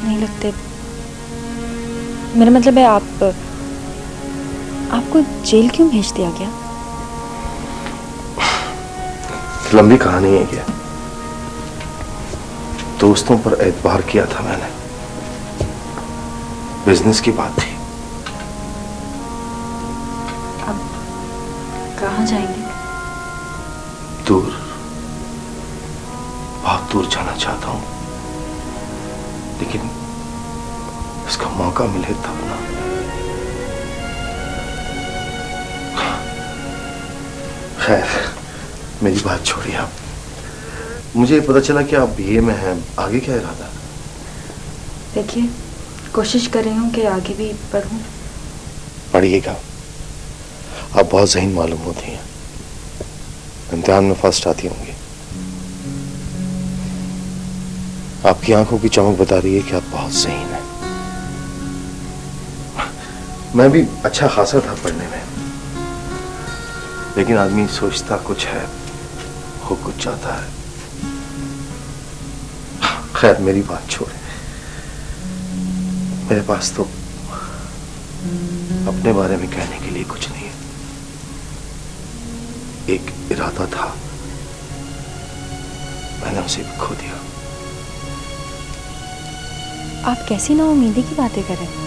नहीं लगते। मेरा मतलब है आपको जेल क्यों भेज दिया गया? लंबी कहानी है ये। दोस्तों पर एतबार किया था मैंने, बिजनेस की बात थी। अब कहाँ जाएंगे? दूर, बहुत दूर जाना चाहता हूं, लेकिन इसका मौका मिले तब ना। खैर, मेरी बात छोड़िए आप। मुझे पता चला कि आप बीए में हैं, आगे क्या इरादा? देखिए, कोशिश कर रही हूँ कि आगे भी पढूं। पढ़िएगा, आप बहुत ज़हीन मालूम होती हैं, इम्तिहान में फर्स्ट आती होंगी। आपकी आंखों की चमक बता रही है कि आप बहुत ज़हीन हैं। मैं भी अच्छा खासा था पढ़ने में, लेकिन आदमी सोचता कुछ है, हो कुछ चाहता है। खैर, मेरी बात छोड़े। मेरे पास तो अपने बारे में कहने के लिए कुछ नहीं है। एक इरादा था, मैंने उसे भी खो दिया। आप कैसी नाउम्मीदी की बातें कर रहे हैं?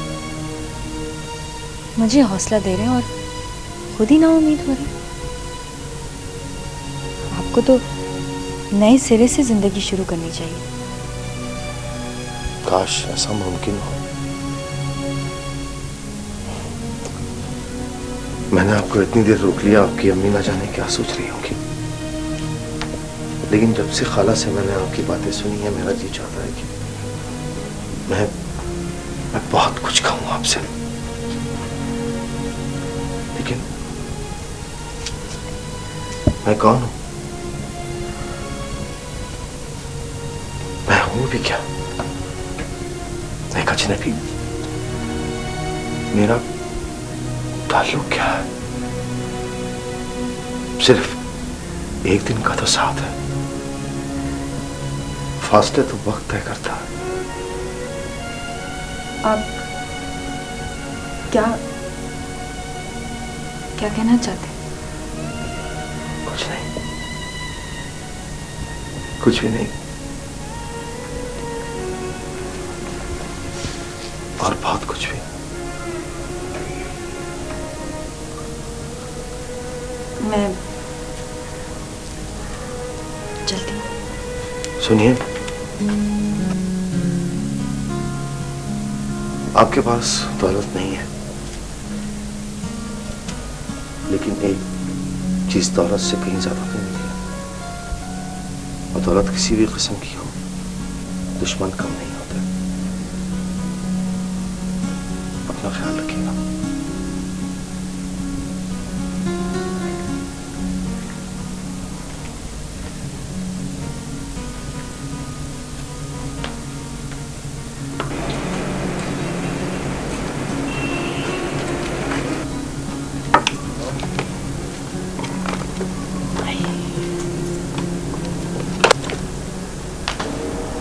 मुझे हौसला दे रहे हैं और खुद ही नाउम्मीद हो रहे हैं। आपको तो नए सिरे से जिंदगी शुरू करनी चाहिए। काश ऐसा मुमकिन हो। मैंने आपको इतनी देर रोक लिया, आपकी अम्मी ना जाने क्या सोच रही होंगी। लेकिन जब से खाला से मैंने आपकी बातें सुनी है, मेरा जी चाहता है कि मैं बहुत कुछ कहूं आपसे, लेकिन मैं कौन हूं? मैं हूं भी क्या? एक अजनबी। मेरा ताल्लुक क्या है? सिर्फ एक दिन का तो साथ है, फासले तो वक्त तय करता है। आप क्या क्या कहना चाहते हैं? कुछ नहीं, कुछ भी नहीं, और बहुत कुछ भी। मैं चलती हूँ। सुनिए, आपके पास दौलत नहीं है, लेकिन एक चीज दौलत से कहीं ज्यादा कीमती है, और दौलत किसी भी किस्म की हो, दुश्मन कम नहीं होता। अपना ख्याल रखिएगा।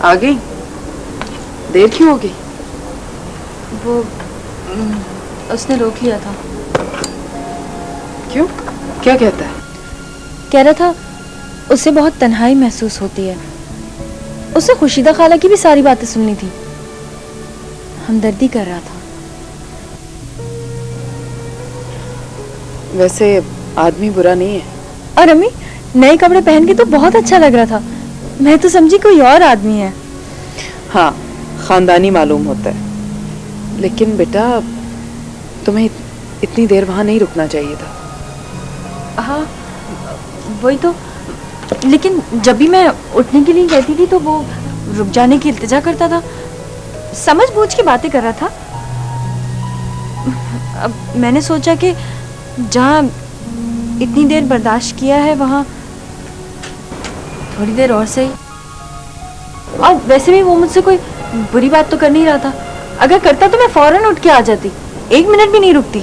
आ गई? देर क्यों हो गई? वो उसने रोक लिया था। क्यों? क्या कहता है? कह रहा था उसे बहुत तन्हाई महसूस होती है। उसे खुशीदा खाला की भी सारी बातें सुननी थी। हमदर्दी कर रहा था। वैसे आदमी बुरा नहीं है। और अम्मी, नए कपड़े पहन के तो बहुत अच्छा लग रहा था। मैं तो समझी कोई और आदमी है। हाँ, खानदानी मालूम होता है। लेकिन बेटा, तुम्हें इतनी देर वहां नहीं रुकना चाहिए था। हाँ, वही तो। लेकिन जब भी मैं उठने के लिए कहती थी तो वो रुक जाने की इल्तिजा करता था। समझ बूझ के बातें कर रहा था। अब मैंने सोचा कि जहाँ इतनी देर बर्दाश्त किया है, वहाँ थोड़ी देर और सही। और वैसे भी वो मुझसे कोई बुरी बात तो कर नहीं रहा था। अगर करता तो मैं फौरन उठ के आ जाती, 1 मिनट भी नहीं रुकती।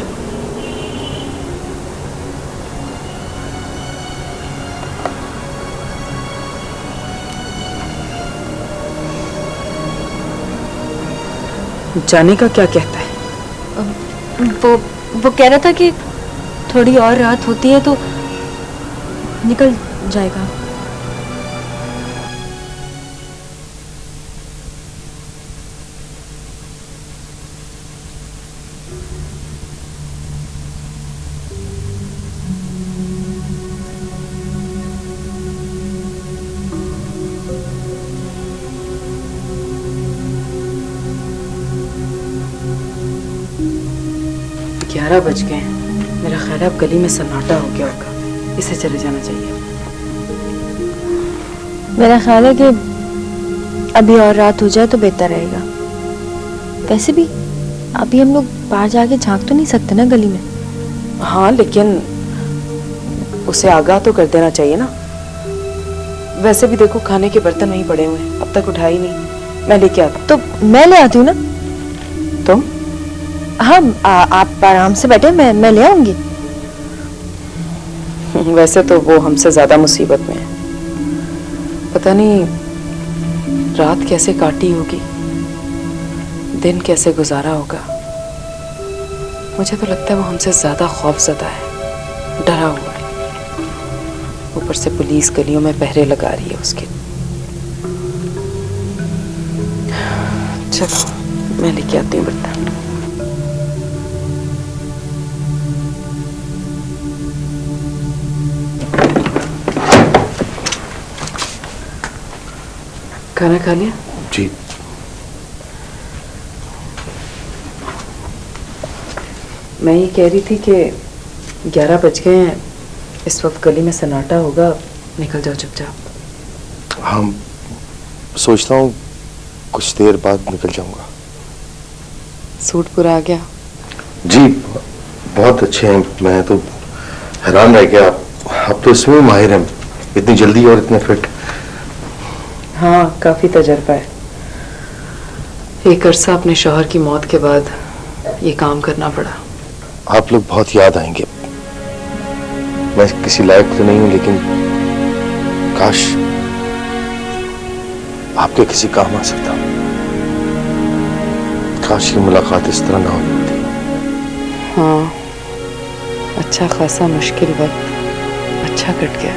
जाने का क्या कहता है? वो कह रहा था कि थोड़ी और रात होती है तो निकल जाएगा। ग्यारह बज गए हैं। मेरा ख्याल है अब गली में सन्नाटा हो गया होगा, इसे चले जाना चाहिए। मेरा ख्याल है कि अभी और रात हो जाए तो बेहतर रहेगा। वैसे भी अभी हम लोग बाहर जाके झांक तो नहीं सकते ना गली में। हाँ, लेकिन उसे आगाह तो कर देना चाहिए ना। वैसे भी देखो, खाने के बर्तन वहीं पड़े हुए हैं, अब तक उठा ही नहीं। मैं लेके आता। तो मैं ले आती हूँ ना। तुम? हाँ, आप आराम से बैठे, मैं ले आऊंगी। वैसे तो वो हमसे ज्यादा मुसीबत में है। पता नहीं रात कैसे काटी होगी, दिन कैसे गुजारा होगा। मुझे तो लगता है वो हमसे ज्यादा खौफजदा है, डरा हुआ है। ऊपर से पुलिस गलियों में पहरे लगा रही है उसके। चलो मैं लेके आती हूँ बर्तन। खाना खा लिया? जी। मैं ये कह रही थी कि 11 बज गए हैं, इस वक्त गली में सन्नाटा होगा, निकल जाओ चुपचाप। हाँ, सोचता हूँ कुछ देर बाद निकल जाऊंगा। सूट पूरा आ गया? जी, बहुत अच्छे हैं। मैं तो हैरान रह गया, आप तो इसमें माहिर हैं, इतनी जल्दी और इतने फिट। हाँ, काफी तजर्बा है। एक अरसा अपने शौहर की मौत के बाद ये काम करना पड़ा। आप लोग बहुत याद आएंगे। मैं किसी लायक तो नहीं हूं, लेकिन काश आपके किसी काम आ सकता। काश की मुलाकात इस तरह ना हुई होती। हाँ, अच्छा खासा मुश्किल वक्त अच्छा कट गया।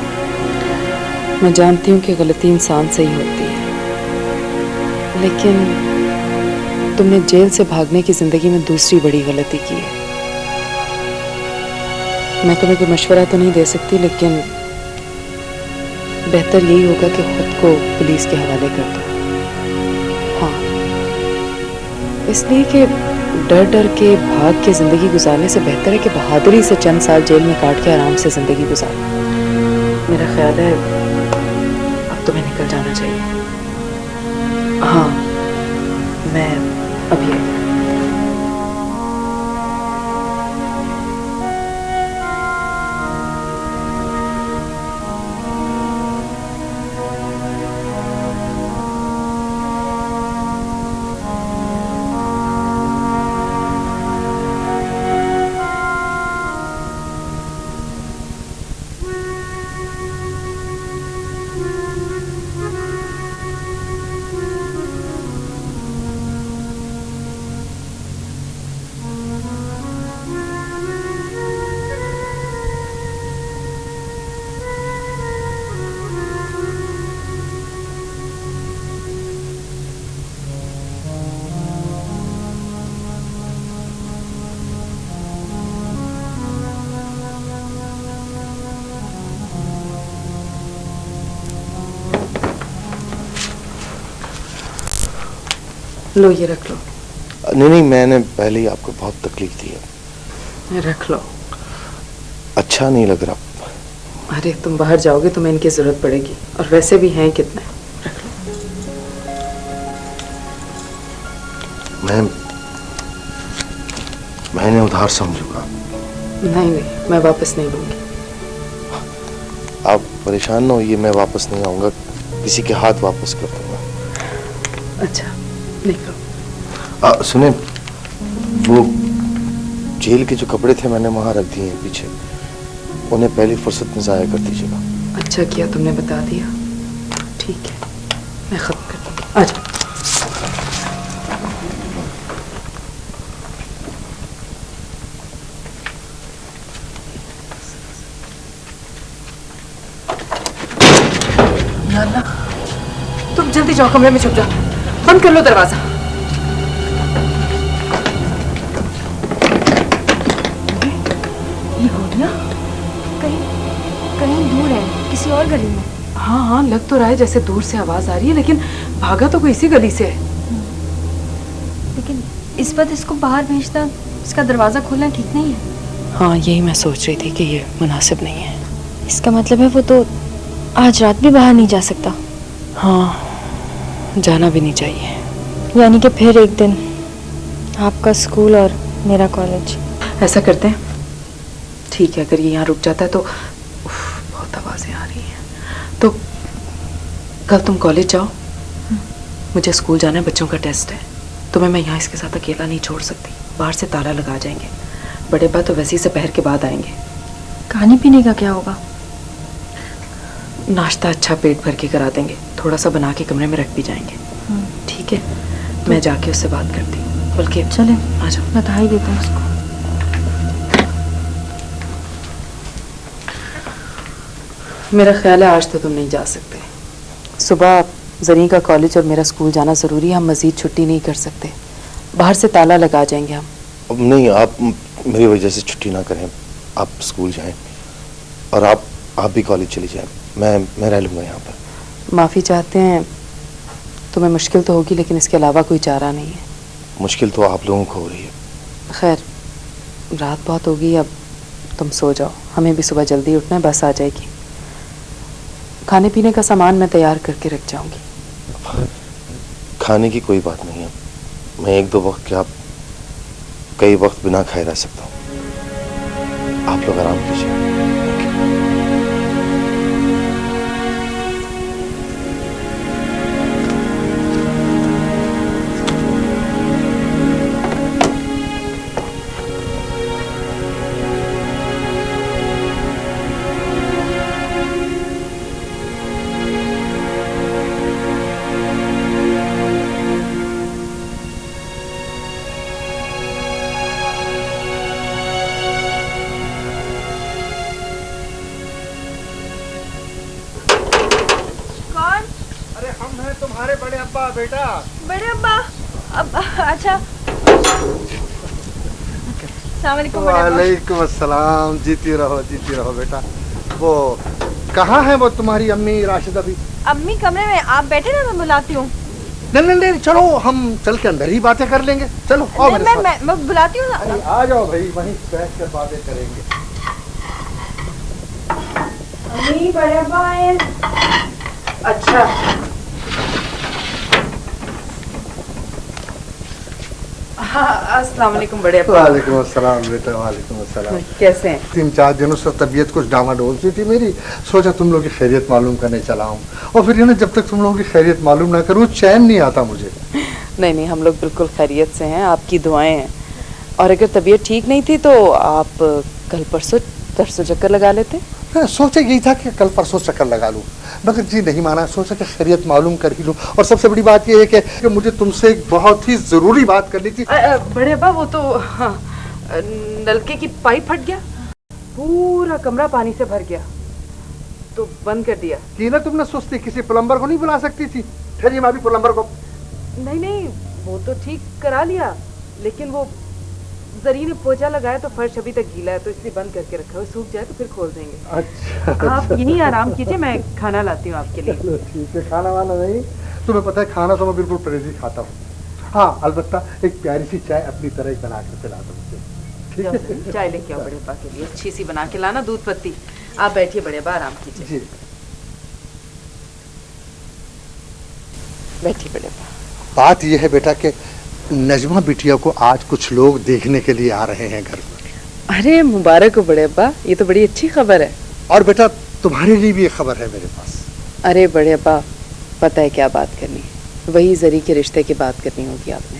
मैं जानती हूँ कि गलती इंसान से ही होती है, लेकिन तुमने जेल से भागने की जिंदगी में दूसरी बड़ी गलती की है। मैं तुम्हें कोई मशवरा तो नहीं दे सकती, लेकिन बेहतर यही होगा कि खुद को पुलिस के हवाले कर दो। हाँ, इसलिए कि डर डर के भाग के जिंदगी गुजारने से बेहतर है कि बहादुरी से चंद साल जेल में काट के आराम से जिंदगी गुजारो। मेरा ख्याल है अब तुम्हें निकल जाना चाहिए। हाँ, मैं अभी आई। लो, ये रख लो। नहीं, मैंने पहले ही आपको बहुत तकलीफ दी है। रख लो। अच्छा नहीं लग रहा। अरे, तुम बाहर जाओगे तो मैं इनकी जरूरत पड़ेगी, और वैसे भी हैं कितने। रख लो। मैंने उधार समझूंगा। नहीं, मैं वापस नहीं लूंगी। आप परेशान ना होइए, मैं वापस नहीं आऊंगा, किसी के हाथ वापस कर दूंगा। अच्छा, निकलो। सुने, वो जेल के जो कपड़े थे मैंने वहां रख दिए हैं पीछे, उन्हें पहली फुर्सत में जाया कर दीजिएगा। अच्छा किया तुमने बता दिया। ठीक है, मैं खत्म कर दूंगी। आ जाओ। जाओ कमरे में छुप जाओ, बंद कर लो दरवाजा। ये हो गया, कहीं कहीं दूर है, किसी और गली में। हाँ हाँ, लग तो रहा है जैसे दूर से आवाज आ रही है, लेकिन भागा तो कोई इसी गली से है। लेकिन इस वक्त इसको बाहर भेजना, इसका दरवाजा खोलना ठीक नहीं है। हाँ, यही मैं सोच रही थी कि ये मुनासिब नहीं है। इसका मतलब है वो तो आज रात भी बाहर नहीं जा सकता। हाँ, जाना भी नहीं चाहिए। यानी कि फिर एक दिन आपका स्कूल और मेरा कॉलेज। ऐसा करते हैं, ठीक है, अगर ये यहाँ रुक जाता है तो बहुत आवाजें आ रही हैं, तो कल तुम कॉलेज जाओ, मुझे स्कूल जाना है, बच्चों का टेस्ट है, तुम्हें मैं यहाँ इसके साथ अकेला नहीं छोड़ सकती। बाहर से ताला लगा जाएंगे, बड़े बा तो वैसे ही दोपहर के बाद आएंगे। खाने पीने का क्या होगा? नाश्ता अच्छा पेट भर के करा देंगे, थोड़ा सा बना के कमरे में रख भी जाएंगे। ठीक है, मैं जाके उससे बात करती हूँ। बल्कि चले, आ जाओ, बता ही देता हूँ उसको। मेरा ख्याल है आज तो तुम नहीं जा सकते। सुबह जरी का कॉलेज और मेरा स्कूल जाना ज़रूरी है, हम मज़ीद छुट्टी नहीं कर सकते, बाहर से ताला लगा जाएंगे हम। अब नहीं, आप मेरी वजह से छुट्टी ना करें, आप स्कूल जाएं और आप भी कॉलेज चली जाएं, मैं रह लूँगा यहाँ पर। माफ़ी चाहते हैं, तुम्हें मुश्किल तो होगी, लेकिन इसके अलावा कोई चारा नहीं है। मुश्किल तो आप लोगों को हो रही है। खैर, रात बहुत होगी, अब तुम सो जाओ, हमें भी सुबह जल्दी उठना है, बस आ जाएगी। खाने पीने का सामान मैं तैयार करके रख जाऊंगी। खाने की कोई बात नहीं है, मैं एक दो वक्त क्या कई वक्त बिना खाए रह सकता हूँ। आप लोग आराम कीजिए। तुम्हारे बड़े अब्बा बेटा। बड़े अब्बा, अब अच्छा। अस्सलामुअलैकुम बड़े अब्बा। वालेकुम अस्सलाम, जीती रहो बेटा। वो कहाँ है वो तुम्हारी अम्मी राशिदा भी? अम्मी कमरे में, आप बैठे ना, मैं बुलाती हूँ। नहीं, चलो हम चल के अंदर ही बातें कर लेंगे। चलो आओ मेरे साथ। मैं बुलाती हूँ ना। आ जाओ भाई, वहीं बैठ कर बातें करेंगे। अम्मी, बड़े अब्बा आए। अच्छा, हाँ, अस्सलाम वालेकुम बड़े अब्बा। वालेकुम अस्सलाम बेटा, वालेकुम अस्सलाम। कैसे हैं? 3-4 दिनों से तबीयत कुछ डामाडोल सी थी मेरी, सोचा तुम लोग की खैरियत मालूम करने चला हूँ। और फिर ना, जब तक तुम लोगों की खैरियत मालूम ना करूँ चैन नहीं आता मुझे। नहीं, हम लोग बिल्कुल खैरियत से हैं, आपकी दुआएं हैं। और अगर तबीयत ठीक नहीं थी तो आप कल परसों चक्कर लगा लेते। सोचा यही था कि कल परसों चक्कर लगा लूँ, मगर जी नहीं माना, सोचा कि खैरियत मालूम कर ही लूँ। और सबसे बड़ी बात यह है कि मुझे तुमसे एक बहुत ही ज़रूरी बात करनी थी। बड़े अब्बा, वो तो हाँ, नलके की पाइप फट गया, पूरा कमरा पानी से भर गया, तो बंद कर दिया। कि ना तुमने सुस्ती, किसी प्लम्बर को नहीं बुला सकती थी? ठहरिए, मैं अभी प्लम्बर को। नहीं, वो तो ठीक करा लिया, लेकिन वो जरी ने पोछा लगाया तो फर्श अभी तक गीला है, तो इसलिए बंद करके रखा है, सूख जाए तो फिर खोल देंगे। अच्छा, आप यहीं आराम कीजिए, मैं खाना लाती हूँ आपके लिए। चलो ठीक है, खाना वाना नहीं, तुम्हें पता है खाना तो मैं बिल्कुल परहेजी खाता हूँ। हाँ, अलबत्ता एक प्यारी सी चाय अपनी तरह ही बना कर पिला दो मुझे, ठीक है? चाय लेके आओ बड़े अब्बा के लिए, अच्छी सी बना के लाना, दूध पत्ती। आप बैठिए बड़े अब्बा, आराम कीजिए। जी, बैठिए बड़े अब्बा। बात यह है बेटा कि नजमा बिटिया को आज कुछ लोग देखने के लिए आ रहे हैं घर पर। अरे मुबारक हो बड़े अब्बा, ये तो बड़ी अच्छी खबर है। और बेटा तुम्हारे लिए भी एक खबर है मेरे पास। अरे बड़े अब्बा, पता है क्या बात करनी है, वही जरी के रिश्ते की बात करनी होगी आपने।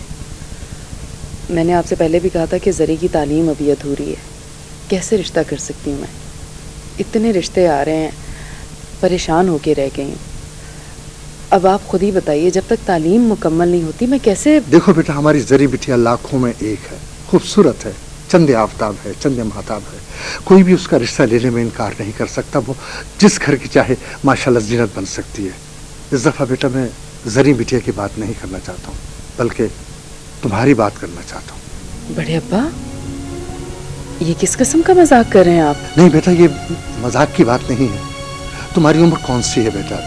मैंने आपसे पहले भी कहा था कि जरी की तालीम अभी अधूरी है, कैसे रिश्ता कर सकती हूँ मैं? इतने रिश्ते आ रहे हैं, परेशान होके रह गई हूँ। अब आप खुद ही बताइए, जब तक तालीम मुकम्मल नहीं होती मैं कैसे? देखो बेटा, हमारी जरी बिटिया लाखों में एक है, खूबसूरत है, चंदे आफ्ताब है, चंदे महताब है, कोई भी उसका रिश्ता लेने में इनकार नहीं कर सकता। वो जिस घर की चाहे माशाल्लाह जीनत बन सकती है। इस दफ़ा बेटा मैं जरी बिटिया की बात नहीं करना चाहता हूँ, बल्कि तुम्हारी बात करना चाहता हूँ। बड़े अब्बा, ये किस किस्म का मजाक कर रहे हैं आप? नहीं बेटा, ये मजाक की बात नहीं है। तुम्हारी उम्र कौन सी है बेटा?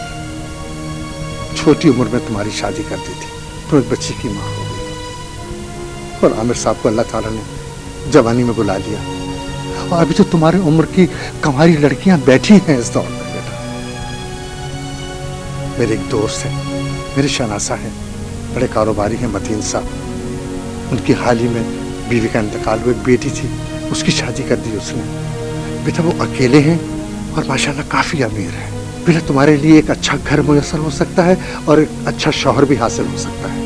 छोटी उम्र में तुम्हारी शादी कर दी थी, तुम एक बच्ची की माँ हो गई और आमिर साहब को अल्लाह ताला ने जवानी में बुला लिया और अभी तो तुम्हारी उम्र की कमारी लड़कियां बैठी हैं इस दौर में बेटा। मेरे एक दोस्त है, मेरे शनासा है, बड़े कारोबारी हैं मतीन साहब। उनकी हाल ही में बीवी का इंतकाल हुआ, एक बेटी थी, उसकी शादी कर दी उसने। बेटा वो अकेले हैं और माशाल्लाह काफी अमीर है। बेटा तुम्हारे लिए एक अच्छा घर मुयस्सर हो सकता है और एक अच्छा शौहर भी हासिल हो सकता है।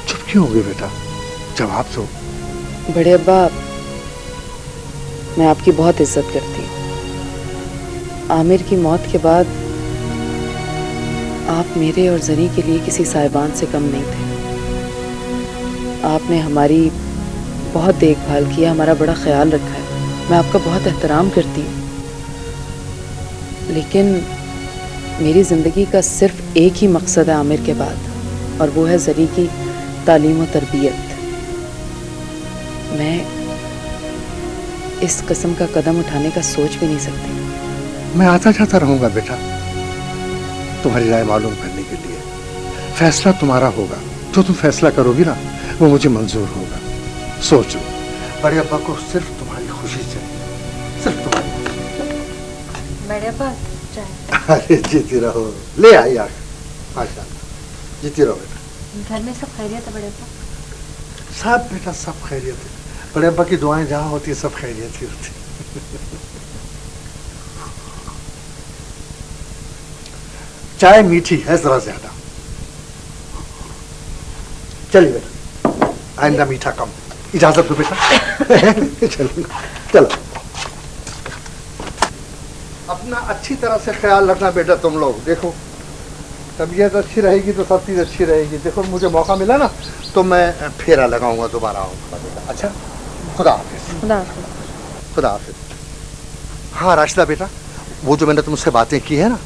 चुप क्यों हो गए बेटा? जवाब दो। बड़े अब्बा, मैं आपकी बहुत इज्जत करती हूँ। आमिर की मौत के बाद आप मेरे और जरी के लिए किसी साहिबान से कम नहीं थे। आपने हमारी बहुत देखभाल की, हमारा बड़ा ख्याल रखा है। मैं आपका बहुत एहतराम करती हूँ, लेकिन मेरी ज़िंदगी का सिर्फ एक ही मकसद है आमिर के बाद, और वो है जरी की तालीम और तरबियत। मैं इस किस्म का कदम उठाने का सोच भी नहीं सकती। मैं आता जाता रहूंगा बेटा, तुम्हारी राय मालूम करने के लिए। फैसला तुम्हारा होगा, जो तुम फैसला करोगी ना वो मुझे मंजूर होगा। सोच लो, बड़े अब्बा को सिर्फ तुम्हारी खुशी चाहिए, सिर्फ तुम्हारी। बड़े अब्बा चाय। अरे जीती रहो, ले आई आग, माशाल्लाह, जीती रहो बेटा। घर में सब खैरियत है बड़े अब्बा? सब बेटा सब खैरियत है। बड़े अब्बा की दुआएं जहाँ होती है सब खैरियत ही होती। चाय मीठी है जरा ज्यादा। चलिए बेटा, आइंदा मीठा कम। इजाजत दो बेटा। चलो चलो, अपना अच्छी तरह से ख्याल रखना बेटा। तुम लोग देखो, तबीयत अच्छी रहेगी तो सब चीज़ अच्छी रहेगी। देखो मुझे मौका मिला ना तो मैं फेरा लगाऊंगा, दोबारा आऊंगा बेटा। अच्छा, खुदा हाफिज। खुदा खुदा हाफिज। हाँ राशिदा बेटा, वो जो मैंने तुमसे बातें की है ना,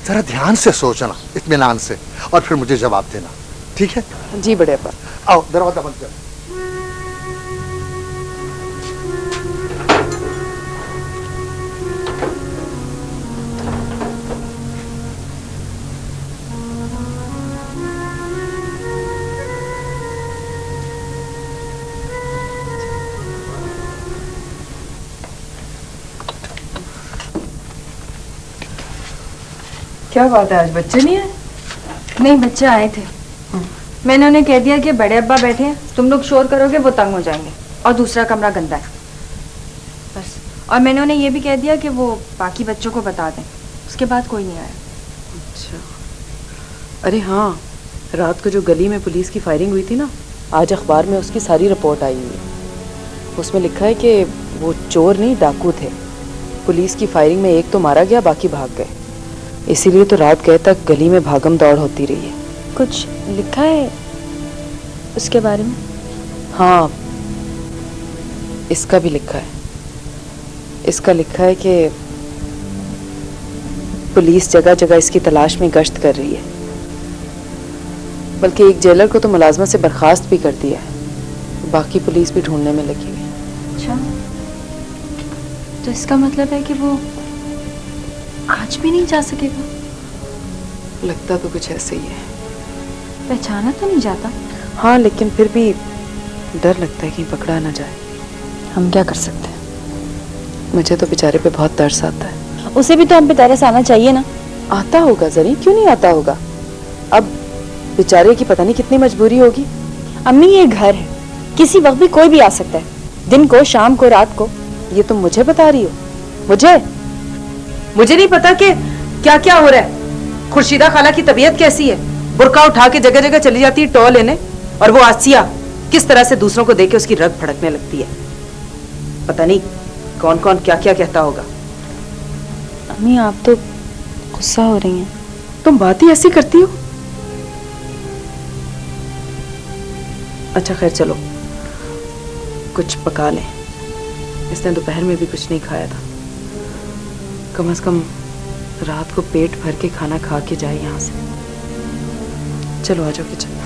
जरा ध्यान से सोचना, इत्मीनान से, और फिर मुझे जवाब देना, ठीक है? जी बड़े अब्बा। आओ दरवाजा बंद कर। क्या बात है, आज बच्चे नहीं आए? नहीं, बच्चे आए थे। मैंने उन्हें कह दिया कि बड़े अब्बा बैठे हैं, तुम लोग शोर करोगे वो तंग हो जाएंगे, और दूसरा कमरा गंदा है बस। और मैंने उन्हें ये भी कह दिया कि वो बाकी बच्चों को बता दें। उसके बाद कोई नहीं आया। अच्छा, अरे हाँ, रात को जो गली में पुलिस की फायरिंग हुई थी ना, आज अखबार में उसकी सारी रिपोर्ट आई हुई है। उसमें लिखा है कि वो चोर नहीं डाकू थे। पुलिस की फायरिंग में एक तो मारा गया, बाकी भाग गए। इसीलिए तो रात गए तक गली में भागम दौड़ होती रही है। कुछ लिखा है उसके बारे में? हाँ, इसका भी लिखा है। इसका लिखा है कि पुलिस जगह जगह इसकी तलाश में गश्त कर रही है, बल्कि एक जेलर को तो मुलाजमत से बर्खास्त भी कर दिया है। बाकी पुलिस भी ढूंढने में लगी हुई है। अच्छा, तो इसका मतलब है कि वो आज भी नहीं जा सकेगा? लगता तो कुछ ऐसे ही है। पहचाना तो नहीं जाता। हाँ, लेकिन फिर भी डर लगता है कि पकड़ा ना जाए। हम क्या कर सकते हैं? मुझे तो बेचारे पे बहुत तरस आता है। उसे भी तो हम पे तरस आना चाहिए ना। आता होगा जरी, क्यों नहीं आता होगा? अब बेचारे की पता नहीं कितनी मजबूरी होगी। अम्मी, ये घर है, किसी वक्त भी कोई भी आ सकता है, दिन को, शाम को, रात को। ये तुम मुझे बता रही हो? मुझे नहीं पता कि क्या क्या हो रहा है। खुर्शीदा खाला की तबीयत कैसी है? बुर्का उठा के जगह जगह चली जाती है टॉ लेने, और वो आसिया किस तरह से दूसरों को देख के उसकी रग फड़कने लगती है। पता नहीं कौन कौन क्या क्या कहता होगा। अम्मी, आप तो गुस्सा हो रही हैं। तुम बात ही ऐसी करती हो। अच्छा खैर, चलो कुछ पका लें। इसने दोपहर में भी कुछ नहीं खाया था। कम से कम रात को पेट भर के खाना खा के जाए यहाँ से। चलो आ जाओ किचन में।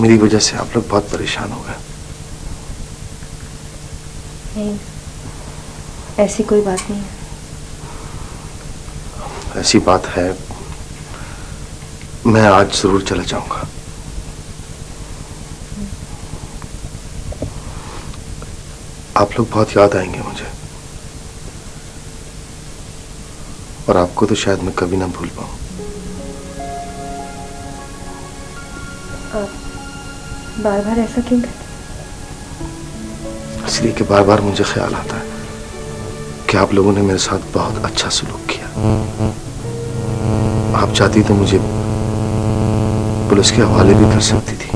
मेरी वजह से आप लोग बहुत परेशान हो गए। नहीं, ऐसी कोई बात नहीं है। ऐसी बात है, मैं आज जरूर चला जाऊंगा। आप लोग बहुत याद आएंगे मुझे, और आपको तो शायद मैं कभी ना भूल पाऊं। बार बार ऐसा क्यों कहते? इसलिए कि बार बार मुझे ख्याल आता है कि आप लोगों ने मेरे साथ बहुत अच्छा सलूक किया। आप चाहती तो मुझे पुलिस के हवाले भी कर सकती थी।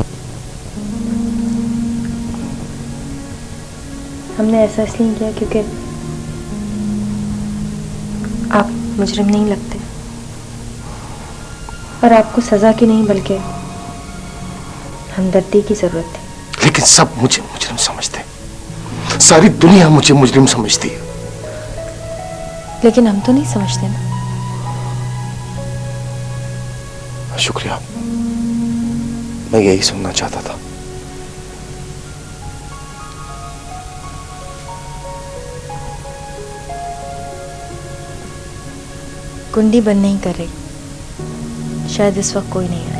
हमने ऐसा इसलिए किया क्योंकि आप मुजरिम नहीं लगते, और आपको सजा की नहीं बल्कि हमदर्दी की जरूरत थी। लेकिन सब मुझे मुजरिम समझते, सारी दुनिया मुझे मुजरिम समझती है। लेकिन हम तो नहीं समझते ना। शुक्रिया, मैं यही सुनना चाहता था। कुंडी बंद नहीं कर रही, शायद इस वक्त कोई नहीं आएगा।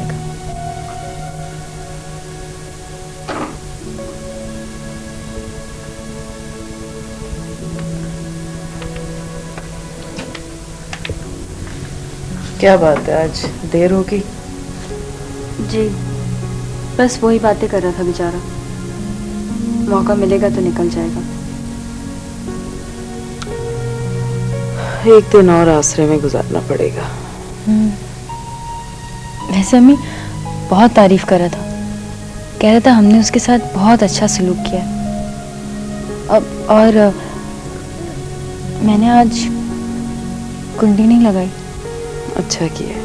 क्या बात है, आज देर होगी? जी, बस वही बातें कर रहा था बेचारा। मौका मिलेगा तो निकल जाएगा। एक दिन और आसरे में गुजारना पड़ेगा। वैसे अम्मी बहुत तारीफ कर रहा था, कह रहा था हमने उसके साथ बहुत अच्छा सलूक किया। अब और मैंने आज कुंडी नहीं लगाई। अच्छा किया।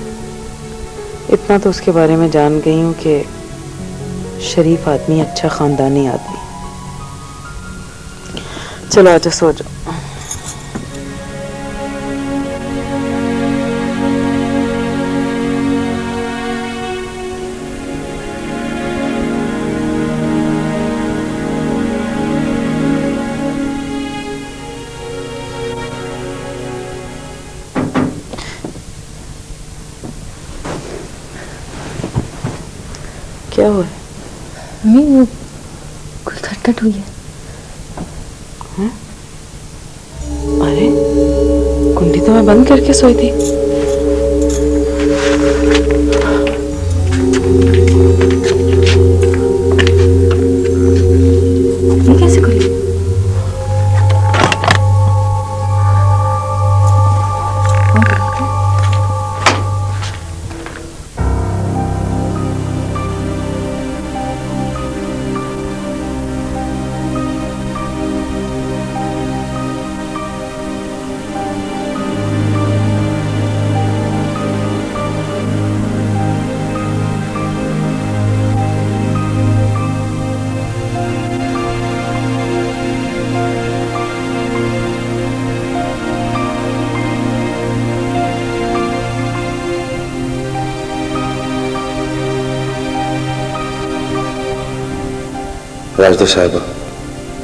इतना तो उसके बारे में जान गई हूँ कि शरीफ आदमी, अच्छा खानदानी आदमी। चलो आजा, सो जाओ। क्या हुआ? अम्मी वो कोई खटखट हुई है। अरे कुंडी तो मैं बंद करके सोई थी। ये कैसे खुली? राजदा साहिबा,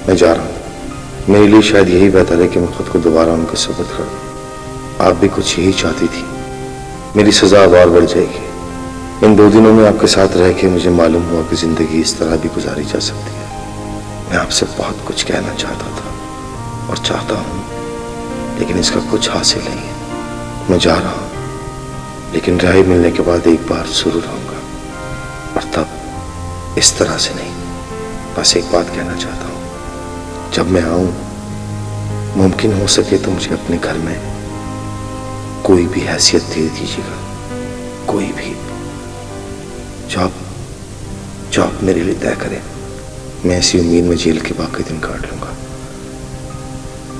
मैं जा रहा हूँ। मेरे लिए शायद यही बेहतर है कि मैं खुद को दोबारा उनके सुपुर्द कर दूं। आप भी कुछ यही चाहती थी। मेरी सजा अब और बढ़ जाएगी। इन 2 दिनों में आपके साथ रह के मुझे मालूम हुआ कि जिंदगी इस तरह भी गुजारी जा सकती है। मैं आपसे बहुत कुछ कहना चाहता था और चाहता हूँ, लेकिन इसका कुछ हासिल नहीं है। मैं जा रहा हूँ, लेकिन राय मिलने के बाद एक बार जरूर आऊंगा, और तब इस तरह से नहीं। बस एक बात कहना चाहता हूँ, जब मैं आऊं मुमकिन हो सके तो मुझे अपने घर में कोई भी हैसियत दे दीजिएगा, कोई भी। जो आप मेरे लिए तय करें, मैं इसी उम्मीद में जेल के बाकी दिन काट लूंगा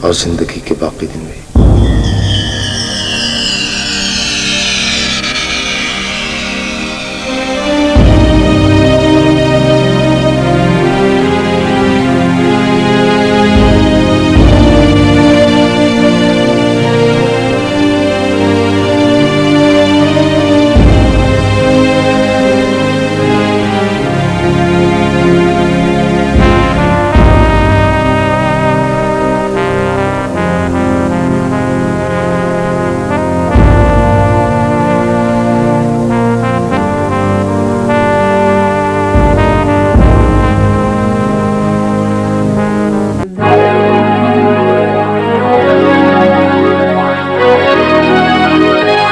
और जिंदगी के बाकी दिन भी।